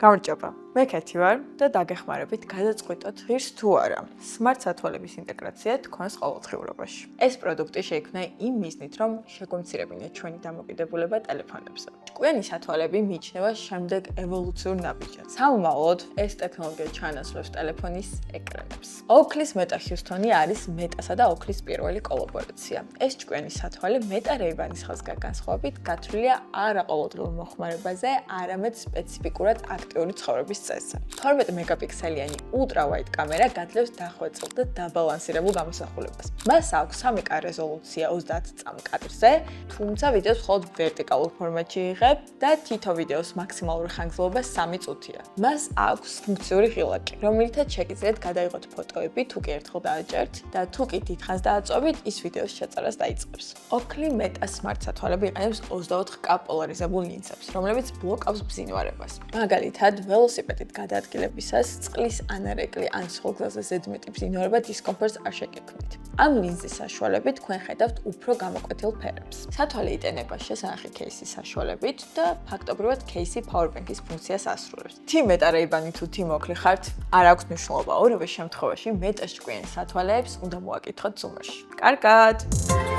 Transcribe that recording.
გამარჯობა. მე კეთი ვარ და დაგეხმარებით გადაწყვიტოთ ღირს თუ არა smart სათვალების ინტეგრაცია თქვენს ყოველდღიურობაში. ეს პროდუქტი შეიქმნა იმ მიზნით, რომ შეგვემცირებინათ ჩვენი დამოკიდებულება ტელეფონებზე. ჭკვიანი სათვალები მიიჩნევა შემდეგ ევოლუციურ ნაბიჯად. სამომავლოდ ეს ტექნოლოგია ჩაანაცვლებს ტელეფონის ეკრანებს. Oakley-ს Meta Houston-ი არის Meta-სა და Oakley-ს პირველი კოლაბორაცია. ეს ჭკვიანი სათვალე Meta Ray-Ban-ის ხაზგან განსხვავებით გათვლილია არა ყოველდღიურ მოხმარებაზე, არამედ სპეციფიკურად აქტიური ცხოვრების წესზე. 12 მეგაპიქსელიანი ultra-wide კამერა გადლევს დახვეწილ და დაბალანსირებულ გამოსახულებას. მას აქვს 3K რეზოლუცია 30 წამ კადრზე, თუმცა ვიდეოს მხოლოდ ვერტიკალურ ფორმატში იღებ და თითო ვიდეოს მაქსიმალური ხანგრძლივობა 3 წუთია. მას აქვს ფუნქციური ღილაკი, რომლითაც შეგიძლიათ გადაიღოთ ფოტოები, თუ კი ერთხელ დააჭერთ და თუ კი დიდხანს დააწვევით, ის ვიდეოს შეწარას დაიწყებს. Oakley Meta Smart სათვალები იყენებს 24K პოლარიზებულ ლინზებს, რომლებიც ბლოკავს ბზინვარებას. მაგალითად, ველოსიპედით გადაადგილებისას წყლის ანარეკლი ან სხვა გზაზე ზედმეტი ბზინვარება დისკომფორტს არ შეგექმნით. ამ ლინზის საშუალებით თქვენ ხედავთ უფრო გამოკვეთილ ფერებს. სათვალე იტანება შესანახი кейსის საშუალებით და ფაქტობრივად кейსი powerbank-ის ფუნქციას ასრულებს. Team Meta Ray-Ban-ი თუ Team Oakley ხართ, არ აქვს მნიშვნელობა. ორივე შემთხვევაში Meta-ს ჭკვიანი სათვალეებს უნდა მოაკითხოთ Zoom-ში. კარგად!